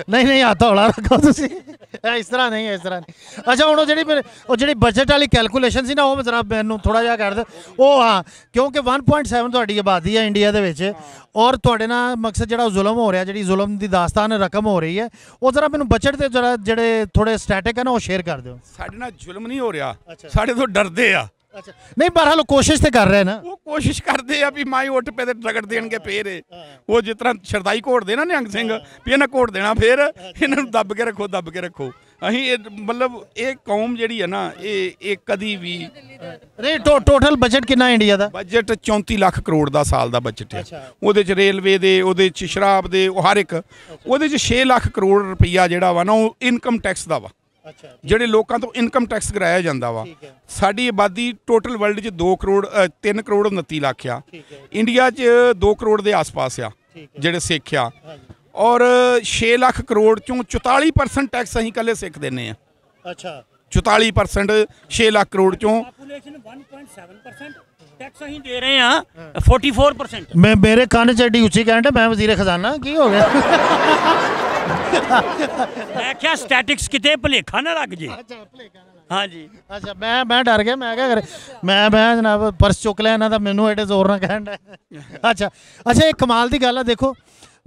ਨਹੀਂ ਨਹੀਂ ਹੱਥ ਹੌਲਾ ਰੱਖੋ ਤੁਸੀਂ, ਇਸ ਤਰ੍ਹਾਂ ਨਹੀਂ ਇਸ ਤਰ੍ਹਾਂ ਨਹੀਂ। ਅੱਛਾ ਹੁਣ ਉਹ ਜਿਹੜੀ ਬਜਟ ਵਾਲੀ ਕੈਲਕੂਲੇਸ਼ਨ ਸੀ ਨਾ ਉਹ ਜ਼ਰਾ ਮੈਨੂੰ ਥੋੜਾ ਜਿਹਾ ਕਰ ਦਿਓ। ਉਹ ਹਾਂ ਕਿਉਂਕਿ 1.7 ਤੁਹਾਡੀ ਆਬਾਦੀ ਹੈ ਇੰਡੀਆ ਦੇ ਵਿੱਚ, ਔਰ ਤੁਹਾਡੇ ਨਾਲ ਮਕਸਦ ਜਿਹੜਾ ਜ਼ੁਲਮ ਹੋ ਰਿਹਾ, ਜਿਹੜੀ ਜ਼ੁਲਮ ਦੀ ਦਾਸਤਾਨ ਰਕਮ ਹੋ ਰਹੀ ਹੈ, ਉਹ ਜ਼ਰਾ ਮੈਨੂੰ ਬਜਟ ਦੇ ਜਰਾ ਜਿਹੜੇ ਥੋੜੇ ਸਟੈਟਿਕ ਹੈ ਨਾ ਉਹ ਸ਼ੇਅਰ ਕਰ ਦਿਓ। ਸਾਡੇ ਨਾਲ ਜ਼ੁਲਮ ਨਹੀਂ ਹੋ ਰਿਹਾ, ਸਾਡੇ ਤੋਂ ਡਰਦੇ ਆ। ਅੱਛਾ ਨਹੀਂ ਬਹਰਹਾਲ ਕੋਸ਼ਿਸ਼ ਤੇ ਕਰ ਰਹੇ ਨਾ, ਉਹ ਕੋਸ਼ਿਸ਼ ਕਰਦੇ ਆ ਵੀ ਮਾਈ ਉੱਠ ਪੇ ਤੇ ਰਗੜ ਦੇਣਗੇ ਫੇਰ ਉਹ ਜਿਸ ਤਰ੍ਹਾਂ ਸ਼ਰਦਾਈ ਘੋੜਦੇ ਨਾ ਨਿਹੰਗ ਸਿੰਘ ਵੀ ਇਹਨਾਂ ਘੋੜ ਦੇਣਾ ਫੇਰ ਇਹਨਾਂ ਨੂੰ ਦੱਬ ਕੇ ਰੱਖੋ ਦੱਬ ਕੇ ਰੱਖੋ। ਅਸੀਂ ਇਹ ਮਤਲਬ ਇਹ ਕੌਮ ਜਿਹੜੀ ਹੈ ਨਾ ਇਹ ਕਦੀ ਵੀ ਨਹੀਂ। ਟੋਟਲ ਬਜਟ ਕਿੰਨਾ ਇੰਡੀਆ ਦਾ? ਬਜਟ 34 ਲੱਖ ਕਰੋੜ ਦਾ ਸਾਲ ਦਾ ਬਜਟ ਹੈ। ਉਹਦੇ ਚ ਰੇਲਵੇ ਦੇ, ਉਹਦੇ ਚ ਸ਼ਰਾਬ ਦੇ, ਉਹ ਹਰ ਇੱਕ ਉਹਦੇ ਚ 6 ਲੱਖ ਕਰੋੜ ਰੁਪਈਆ ਜਿਹੜਾ ਵਾ ਨਾ ਉਹ ਇਨਕਮ ਟੈਕਸ ਦਾ ਵਾ, ਜਿਹੜੇ ਲੋਕਾਂ ਤੋਂ ਇਨਕਮ ਟੈਕਸ ਕਰਾਇਆ ਜਾਂਦਾ ਵਾ। ਸਾਡੀ ਆਬਾਦੀ ਟੋਟਲ ਵਰਲਡ 'ਚ 3 ਕਰੋੜ 29 ਲੱਖ ਆ, ਇੰਡੀਆ 'ਚ 2 ਕਰੋੜ ਦੇ ਆਸ-ਪਾਸ ਆ ਜਿਹੜੇ ਸਿੱਖ ਆ, ਔਰ 6 ਲੱਖ ਕਰੋੜ ਚੋਂ 44% ਟੈਕਸ ਅਸੀਂ ਇਕੱਲੇ ਸਿੱਖ ਦਿੰਦੇ ਆ। ਅੱਛਾ 44% 6 ਲੱਖ ਕਰੋੜ ਚੋਂ ਪਾਪੂਲੇਸ਼ਨ 1.7% ਟੈਕਸ ਅਸੀਂ ਦੇ ਰਹੇ ਆ 44%। ਮੇਰੇ ਕੰਨ ਚ ਐਡੀ ਉੱਚੀ ਕਹਿੰਦੇ ਮੈਂ ਵਜ਼ੀਰ ਖਜ਼ਾਨਾ ਕੀ ਹੋ ਗਿਆ? ਮੈਂ ਕਿਹਾ ਸਟੈਟਿਕਸ ਕਿਤੇ ਭੁਲੇਖਾ ਨਾ ਲੱਗ ਜੇ। ਹਾਂਜੀ ਅੱਛਾ ਮੈਂ ਡਰ ਗਿਆ, ਮੈਂ ਕਿਹਾ ਕਰ ਮੈਂ ਜਨਾਬ ਪਰਸ ਚੁੱਕ ਲਿਆ ਇਹਨਾਂ ਦਾ, ਮੈਨੂੰ ਐਡੇ ਜ਼ੋਰ ਨਾਲ ਕਹਿਣ ਦਾ। ਅੱਛਾ ਇਹ ਕਮਾਲ ਦੀ ਗੱਲ ਆ। ਦੇਖੋ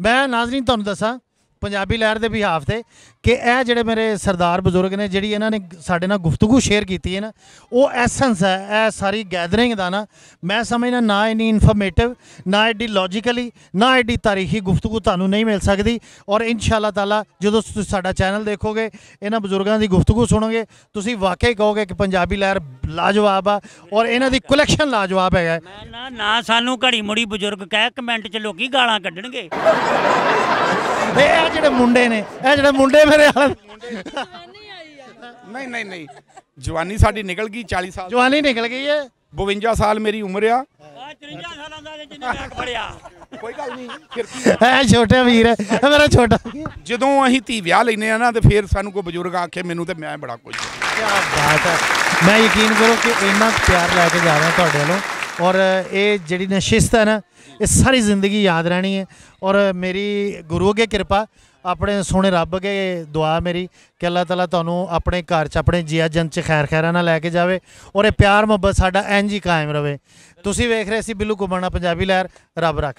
ਮੈਂ ਨਾਜ਼ਰੀਨ ਤੁਹਾਨੂੰ ਦੱਸਾਂ ਪੰਜਾਬੀ ਲਹਿਰ ਦੇ ਬਿਹਾਫ ਤੇ ਕਿ ਇਹ ਜਿਹੜੇ ਮੇਰੇ ਸਰਦਾਰ ਬਜ਼ੁਰਗ ਨੇ ਜਿਹੜੀ ਇਹਨਾਂ ਨੇ ਸਾਡੇ ਨਾਲ ਗੁਫ਼ਤਗੂ ਸ਼ੇਅਰ ਕੀਤੀ ਹੈ ਨਾ, ਉਹ ਐਸੈਂਸ ਹੈ ਇਹ ਸਾਰੀ ਗੈਦਰਿੰਗ ਦਾ ਨਾ। ਮੈਂ ਸਮਝਦਾ ਨਾ ਇੰਨੀ ਇਨਫੋਰਮੇਟਿਵ, ਨਾ ਐਡੀ ਲੌਜੀਕਲੀ, ਨਾ ਐਡੀ ਤਾਰੀਖੀ ਗੁਫ਼ਤਗੂ ਤੁਹਾਨੂੰ ਨਹੀਂ ਮਿਲ ਸਕਦੀ। ਔਰ ਇਨਸ਼ਾਅੱਲਾ ਤਾਲਾ ਜਦੋਂ ਤੁਸੀਂ ਸਾਡਾ ਚੈਨਲ ਦੇਖੋਗੇ, ਇਹਨਾਂ ਬਜ਼ੁਰਗਾਂ ਦੀ ਗੁਫ਼ਤਗੂ ਸੁਣੋਗੇ, ਤੁਸੀਂ ਵਾਕਈ ਕਹੋਗੇ ਕਿ ਪੰਜਾਬੀ ਲਹਿਰ ਲਾਜਵਾਬ ਆ ਔਰ ਇਹਨਾਂ ਦੀ ਕਲੈਕਸ਼ਨ ਲਾਜਵਾਬ ਹੈਗਾ। ਨਾ ਸਾਨੂੰ ਘੜੀ ਮੁੜੀ ਬਜ਼ੁਰਗ ਕਹਿ ਕਮੈਂਟ 'ਚ ਲੋਕੀ ਗਾਲਾਂ ਕੱਢਣਗੇ। ਇਹ ਜਿਹੜੇ ਮੁੰਡੇ ਨੇ, ਇਹ ਜਿਹੜੇ ਮੁੰਡੇ ਮੇਰੇ ਹਾਲ ਨਹੀਂ ਜਵਾਨੀ ਸਾਡੀ ਨਿਕਲ ਗਈ, 40 ਸਾਲ ਜਵਾਨੀ ਨਿਕਲ ਗਈ ਹੈ। 52 ਸਾਲ ਮੇਰੀ ਉਮਰ ਆ। 53 ਸਾਲਾਂ ਦਾ ਜਿੰਨੇ ਬੈਗ ਫੜਿਆ ਕੋਈ ਗੱਲ ਨਹੀਂ, ਫਿਰ ਕੀ ਹੈ ਛੋਟਾ ਵੀਰ ਹੈ ਮੇਰਾ ਛੋਟਾ। ਜਦੋਂ ਅਸੀਂ ਧੀ ਵਿਆਹ ਲੈਨੇ ਆ ਨਾ ਤੇ ਫਿਰ ਸਾਨੂੰ ਕੋਈ ਬਜ਼ੁਰਗ ਆਖੇ ਮੈਨੂੰ ਤੇ ਮੈਂ ਬੜਾ ਕੁਝ। ਕੀ ਬਾਤ ਹੈ। ਮੈਂ ਯਕੀਨ ਕਰੋ ਕਿ ਇੰਨਾ ਪਿਆਰ ਲੈ ਕੇ ਜਾ ਰਿਹਾ ਤੁਹਾਡੇ ਵੱਲੋਂ, ਔਰ ਇਹ ਜਿਹੜੀ ਨਸ਼ਿਸਤ ਹੈ ਨਾ ਇਹ ਸਾਰੀ ਜ਼ਿੰਦਗੀ ਯਾਦ ਰਹਿਣੀ ਹੈ। ਔਰ ਮੇਰੀ ਗੁਰੂ ਅੱਗੇ ਕਿਰਪਾ, ਆਪਣੇ ਸੋਹਣੇ ਰੱਬ ਅੱਗੇ ਦੁਆ ਮੇਰੀ ਕਿ ਅੱਲਾਹ ਤਾਲਾ ਤੁਹਾਨੂੰ ਆਪਣੇ ਘਰ 'ਚ ਆਪਣੇ ਜੀਆ ਜੰਤ 'ਚ ਖੈਰਾਂ ਨਾਲ ਲੈ ਕੇ ਜਾਵੇ ਔਰ ਇਹ ਪਿਆਰ ਮੁਹੱਬਤ ਸਾਡਾ ਇੰਝ ਹੀ ਕਾਇਮ ਰਵੇ। ਤੁਸੀਂ ਵੇਖ ਰਹੇ ਸੀ ਬਿੱਲੂ ਘੁੰਮਣਾ ਪੰਜਾਬੀ ਲਹਿਰ। ਰੱਬ ਰੱਖ।